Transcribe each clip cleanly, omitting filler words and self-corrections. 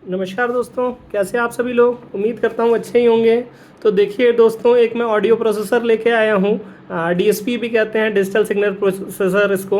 नमस्कार दोस्तों, कैसे आप सभी लोग। उम्मीद करता हूँ अच्छे ही होंगे। तो देखिए दोस्तों, एक मैं ऑडियो प्रोसेसर लेके आया हूँ। डीएसपी भी कहते हैं, डिजिटल सिग्नल प्रोसेसर इसको।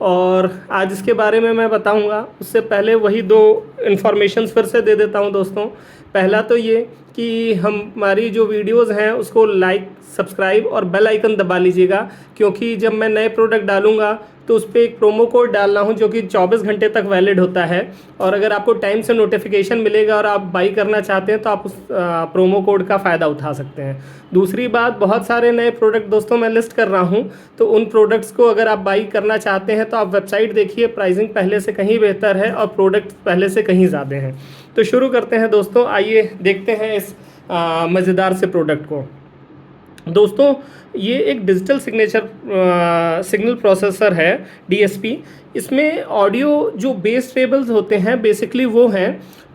और आज इसके बारे में मैं बताऊँगा। उससे पहले वही दो इन्फॉर्मेशंस फिर से दे देता हूँ दोस्तों। पहला तो ये कि हमारी जो वीडियोस हैं उसको लाइक, सब्सक्राइब और बेल आइकन दबा लीजिएगा, क्योंकि जब मैं नए प्रोडक्ट डालूंगा तो उस पर एक प्रोमो कोड डालना हूं जो कि 24 घंटे तक वैलिड होता है। और अगर आपको टाइम से नोटिफिकेशन मिलेगा और आप बाई करना चाहते हैं तो आप उस प्रोमो कोड का फ़ायदा उठा सकते हैं। दूसरी बात, बहुत सारे नए प्रोडक्ट दोस्तों मैं लिस्ट कर रहा हूं, तो उन प्रोडक्ट्स को अगर आप बाई करना चाहते हैं तो आप वेबसाइट देखिए, प्राइसिंग पहले से कहीं बेहतर है और प्रोडक्ट पहले से कहीं ज़्यादा हैं। तो शुरू करते हैं दोस्तों, आइए देखते हैं इस मज़ेदार से प्रोडक्ट को। दोस्तों, ये एक डिजिटल सिग्नल प्रोसेसर है, डीएसपी। इसमें ऑडियो जो बेस ट्रेबल्स होते हैं बेसिकली वो हैं,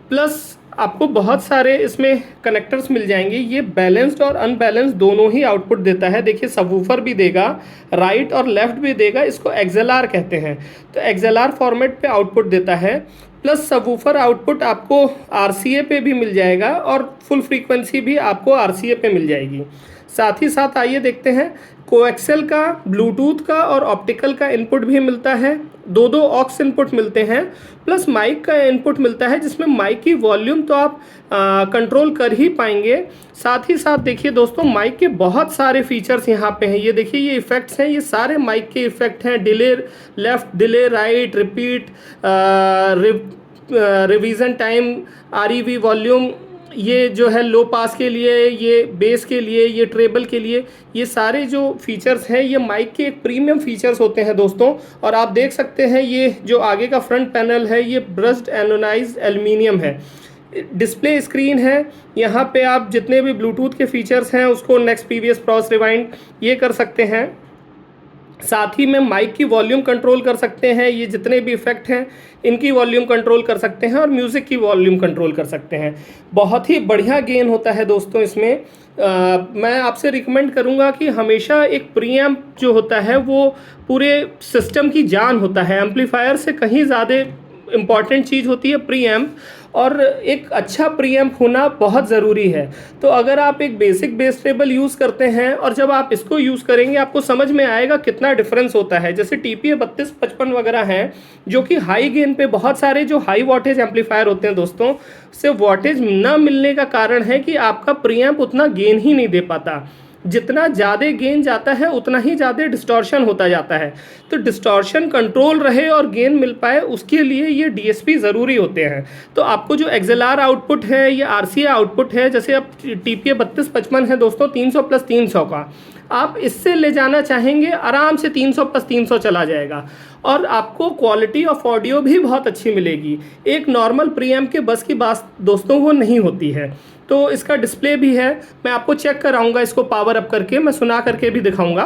प्लस आपको बहुत सारे इसमें कनेक्टर्स मिल जाएंगे। ये बैलेंस्ड और अनबैलेंस्ड दोनों ही आउटपुट देता है। देखिए, सबवूफर भी देगा, राइट और लेफ्ट भी देगा। इसको एक्सएलआर कहते हैं। तो एक्सएलआर फॉर्मेट पे आउटपुट देता है, प्लस सबवूफर आउटपुट आपको आरसीए पे भी मिल जाएगा और फुल फ्रीक्वेंसी भी आपको आरसीए पे मिल जाएगी। साथ ही साथ आइए देखते हैं, कोएक्सियल का, ब्लूटूथ का और ऑप्टिकल का इनपुट भी मिलता है। दो दो ऑक्स इनपुट मिलते हैं, प्लस माइक का इनपुट मिलता है, जिसमें माइक की वॉल्यूम तो आप कंट्रोल कर ही पाएंगे। साथ ही साथ देखिए दोस्तों, माइक के बहुत सारे फीचर्स यहाँ पे हैं। ये देखिए, ये इफ़ेक्ट्स हैं, ये सारे माइक के इफ़ेक्ट हैं। Delay left, delay right, repeat, revision time, R E V volume, ये जो है लो पास के लिए, ये बेस के लिए, ये ट्रेबल के लिए, ये सारे जो फीचर्स हैं ये माइक के एक प्रीमियम फीचर्स होते हैं दोस्तों। और आप देख सकते हैं, ये जो आगे का फ्रंट पैनल है ये ब्रश्ड एनोनाइज्ड एल्युमिनियम है। डिस्प्ले स्क्रीन है, यहाँ पे आप जितने भी ब्लूटूथ के फीचर्स हैं उसको नेक्स्ट, प्रीवियस, क्रॉस, रिवाइंड ये कर सकते हैं। साथ ही में माइक की वॉल्यूम कंट्रोल कर सकते हैं। ये जितने भी इफेक्ट हैं इनकी वॉल्यूम कंट्रोल कर सकते हैं और म्यूज़िक की वॉल्यूम कंट्रोल कर सकते हैं। बहुत ही बढ़िया गेन होता है दोस्तों इसमें। मैं आपसे रिकमेंड करूंगा कि हमेशा एक प्रीएम्प जो होता है वो पूरे सिस्टम की जान होता है। एम्पलीफायर से कहीं ज़्यादा इम्पॉर्टेंट चीज़ होती है प्रीएम्प, और एक अच्छा प्रीएम्प होना बहुत ज़रूरी है। तो अगर आप एक बेसिक बेस ट्रेबल यूज़ करते हैं और जब आप इसको यूज़ करेंगे आपको समझ में आएगा कितना डिफरेंस होता है। जैसे टीपीए 3255 वगैरह हैं जो कि हाई गेन पे, बहुत सारे जो हाई वॉटेज एम्पलीफायर होते हैं दोस्तों, से वॉटेज ना मिलने का कारण है कि आपका प्रीएम्प उतना गेन ही नहीं दे पाता। जितना ज़्यादा गेन जाता है उतना ही ज़्यादा डिस्टॉर्शन होता जाता है। तो डिस्टॉर्शन कंट्रोल रहे और गेन मिल पाए, उसके लिए ये डीएसपी ज़रूरी होते हैं। तो आपको जो एक्सएलआर आउटपुट है या आरसीए आउटपुट है, जैसे अब टीपीए 3255 है दोस्तों, 300 + 300 का, आप इससे ले जाना चाहेंगे आराम से 300 + 300 चला जाएगा। और आपको क्वालिटी ऑफ ऑडियो भी बहुत अच्छी मिलेगी। एक नॉर्मल प्रीएम्प के बस की बात दोस्तों वो नहीं होती है। तो इसका डिस्प्ले भी है, मैं आपको चेक कराऊंगा इसको पावर अप करके, मैं सुना करके भी दिखाऊंगा।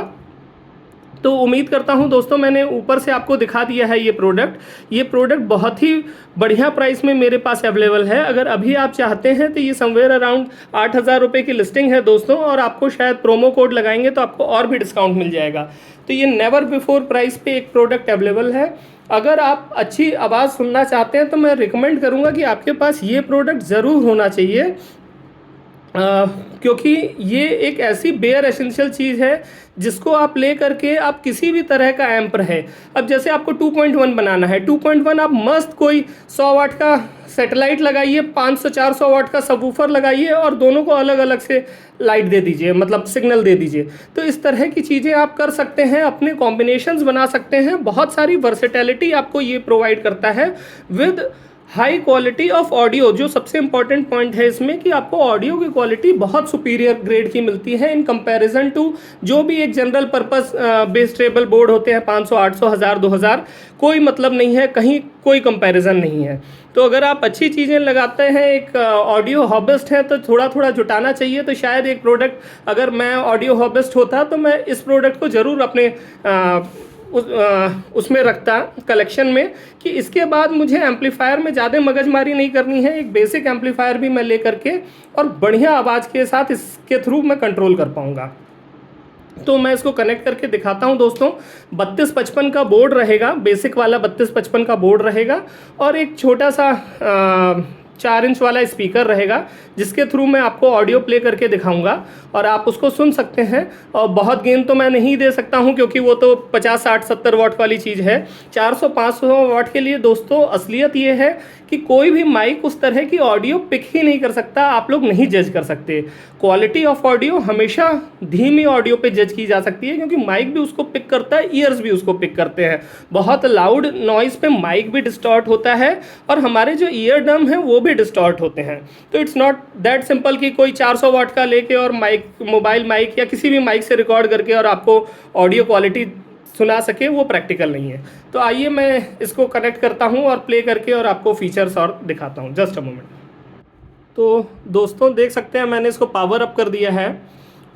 तो उम्मीद करता हूं दोस्तों, मैंने ऊपर से आपको दिखा दिया है ये प्रोडक्ट बहुत ही बढ़िया प्राइस में मेरे पास अवेलेबल है। अगर अभी आप चाहते हैं तो ये समवेयर अराउंड 8,000 रुपये की लिस्टिंग है दोस्तों, और आपको शायद प्रोमो कोड लगाएंगे तो आपको और भी डिस्काउंट मिल जाएगा। तो ये नेवर बिफोर प्राइस पे एक प्रोडक्ट अवेलेबल है। अगर आप अच्छी आवाज़ सुनना चाहते हैं तो मैं रिकमेंड करूँगा कि आपके पास ये प्रोडक्ट ज़रूर होना चाहिए, क्योंकि ये एक ऐसी बेयर एसेंशियल चीज़ है जिसको आप ले करके आप किसी भी तरह का एम्प रहे। अब जैसे आपको 2.1 बनाना है, 2.1 आप मस्त कोई 100 वाट का सेटेलाइट लगाइए, 500-400 वाट का सबवूफर लगाइए और दोनों को अलग अलग से लाइट दे दीजिए, मतलब सिग्नल दे दीजिए। तो इस तरह की चीज़ें आप कर सकते हैं, अपने कॉम्बिनेशंस बना सकते हैं। बहुत सारी वर्सेटैलिटी आपको ये प्रोवाइड करता है with high quality of audio. जो सबसे इंपॉर्टेंट पॉइंट है इसमें कि आपको ऑडियो की क्वालिटी बहुत सुपीरियर ग्रेड की मिलती है इन कंपैरिजन टू जो भी एक general purpose bass treble board होते हैं, 500, 800, 1000, 2000, कोई मतलब नहीं है, कहीं कोई कंपैरिजन नहीं है। तो अगर आप अच्छी चीज़ें लगाते हैं, एक ऑडियो हॉबिस्ट हैं, तो थोड़ा थोड़ा जुटाना चाहिए। तो शायद एक प्रोडक्ट, अगर मैं ऑडियो हॉबिस्ट होता तो मैं इस प्रोडक्ट को ज़रूर अपने उसमें रखता कलेक्शन में, कि इसके बाद मुझे एम्पलीफायर में ज़्यादा मगजमारी नहीं करनी है। एक बेसिक एम्पलीफायर भी मैं ले करके और बढ़िया आवाज़ के साथ इसके थ्रू मैं कंट्रोल कर पाऊँगा। तो मैं इसको कनेक्ट करके दिखाता हूं दोस्तों। 3255 का बोर्ड रहेगा, बेसिक वाला 3255 का बोर्ड रहेगा, और एक छोटा सा 4 इंच वाला स्पीकर रहेगा जिसके थ्रू मैं आपको ऑडियो प्ले करके दिखाऊंगा और आप उसको सुन सकते हैं। और बहुत गेन तो मैं नहीं दे सकता हूं क्योंकि वो तो 50 60 70 वाट वाली चीज़ है। 400 500 वाट के लिए दोस्तों असलियत ये है कि कोई भी माइक उस तरह की ऑडियो पिक ही नहीं कर सकता, आप लोग नहीं जज कर सकते। क्वालिटी ऑफ ऑडियो हमेशा धीमी ऑडियो पे जज की जा सकती है क्योंकि माइक भी उसको पिक करता है, ईयर्स भी उसको पिक करते हैं। बहुत लाउड नॉइज़ पे माइक भी डिस्टॉर्ट होता है और हमारे जो ईयर ड्रम है वो भी डिस्टॉर्ट होते हैं। तो इट्स नॉट दैट सिंपल कि कोई 400 वाट का लेके और माइक, मोबाइल माइक या किसी भी माइक से रिकॉर्ड करके और आपको ऑडियो क्वालिटी सुना सके, वो प्रैक्टिकल नहीं है। तो आइए मैं इसको कनेक्ट करता हूँ और प्ले करके और आपको फीचर्स और दिखाता हूँ। Just a moment. तो दोस्तों देख सकते हैं मैंने इसको पावर अप कर दिया है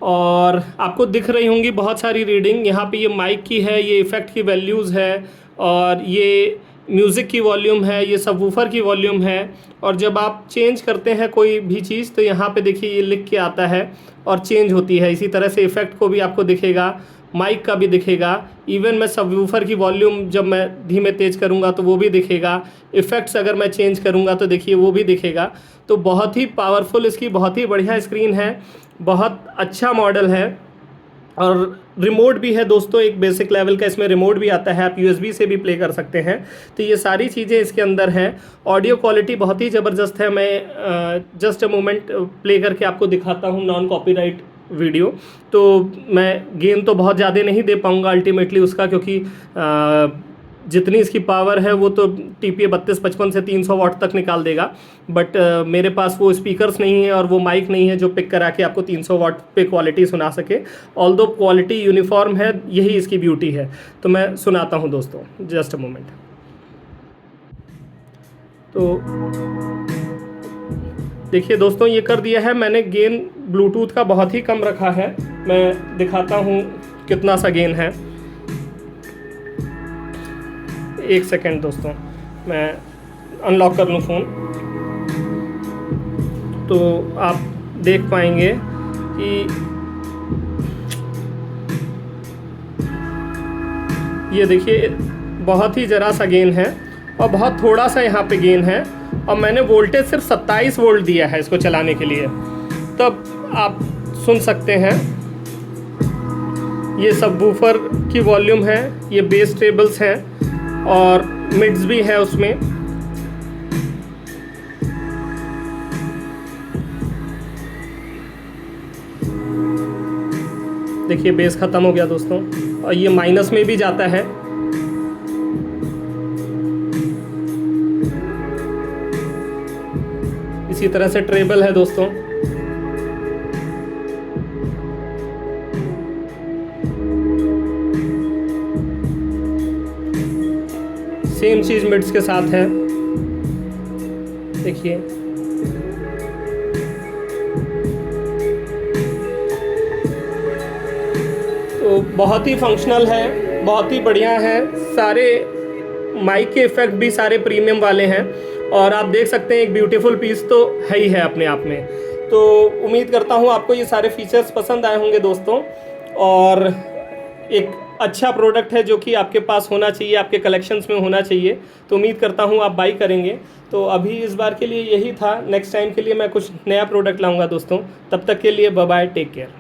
और आपको दिख रही होंगी बहुत सारी रीडिंग। यहाँ पे ये माइक की है, ये इफ़ेक्ट की वैल्यूज़ है और ये म्यूज़िक की वॉल्यूम है, ये सबवूफर की वॉल्यूम है। और जब आप चेंज करते हैं कोई भी चीज़ तो यहाँ पे देखिए ये लिख के आता है और चेंज होती है। इसी तरह से इफ़ेक्ट को भी आपको दिखेगा, माइक का भी दिखेगा। इवन मैं सबवूफर की वॉल्यूम जब मैं धीमे तेज़ करूँगा तो वो भी दिखेगा। इफ़ेक्ट्स अगर मैं चेंज करूँगा तो देखिए वो भी दिखेगा। तो बहुत ही पावरफुल, इसकी बहुत ही बढ़िया स्क्रीन है, बहुत अच्छा मॉडल है। और रिमोट भी है दोस्तों, एक बेसिक लेवल का इसमें रिमोट भी आता है, आप USB से भी प्ले कर सकते हैं। तो ये सारी चीज़ें इसके अंदर हैं। ऑडियो क्वालिटी बहुत ही ज़बरदस्त है। मैं जस्ट अ मोमेंट प्ले करके आपको दिखाता हूँ नॉन कॉपीराइट वीडियो। तो मैं गेन तो बहुत ज़्यादा नहीं दे पाऊँगा अल्टीमेटली उसका, क्योंकि जितनी इसकी पावर है वो तो TPA 3255 से 300 वाट तक निकाल देगा। बट मेरे पास वो स्पीकर्स नहीं है और वो माइक नहीं है जो पिक करा के आपको 300 वाट पे क्वालिटी सुना सके। ऑल्दो क्वालिटी यूनिफॉर्म है, यही इसकी ब्यूटी है। तो मैं सुनाता हूँ दोस्तों, जस्ट अ मोमेंट। तो देखिए दोस्तों ये कर दिया है मैंने। गेन ब्लूटूथ का बहुत ही कम रखा है, मैं दिखाता हूँ कितना सा गेन है। एक सेकेंड दोस्तों, मैं अनलॉक कर लूँ फ़ोन तो आप देख पाएंगे कि ये देखिए बहुत ही ज़रा सा गेन है और बहुत थोड़ा सा यहाँ पे गेन है। और मैंने वोल्टेज सिर्फ 27 वोल्ट दिया है इसको चलाने के लिए, तब आप सुन सकते हैं। ये सबवूफर की वॉल्यूम है, ये बेस ट्रेबल्स हैं और मिड्स भी है उसमें। देखिए बेस ख़त्म हो गया दोस्तों और ये माइनस में भी जाता है। इसी तरह से ट्रेबल है दोस्तों। सेम चीज़ मिड्स के साथ है, देखिए। तो बहुत ही फंक्शनल है, बहुत ही बढ़िया है। सारे माइक के इफ़ेक्ट भी सारे प्रीमियम वाले हैं और आप देख सकते हैं एक ब्यूटीफुल पीस तो है ही है अपने आप में। तो उम्मीद करता हूँ आपको ये सारे फीचर्स पसंद आए होंगे दोस्तों, और एक अच्छा प्रोडक्ट है जो कि आपके पास होना चाहिए, आपके कलेक्शंस में होना चाहिए। तो उम्मीद करता हूँ आप बाई करेंगे। तो अभी इस बार के लिए यही था, नेक्स्ट टाइम के लिए मैं कुछ नया प्रोडक्ट लाऊंगा दोस्तों। तब तक के लिए बाय बाय, टेक केयर।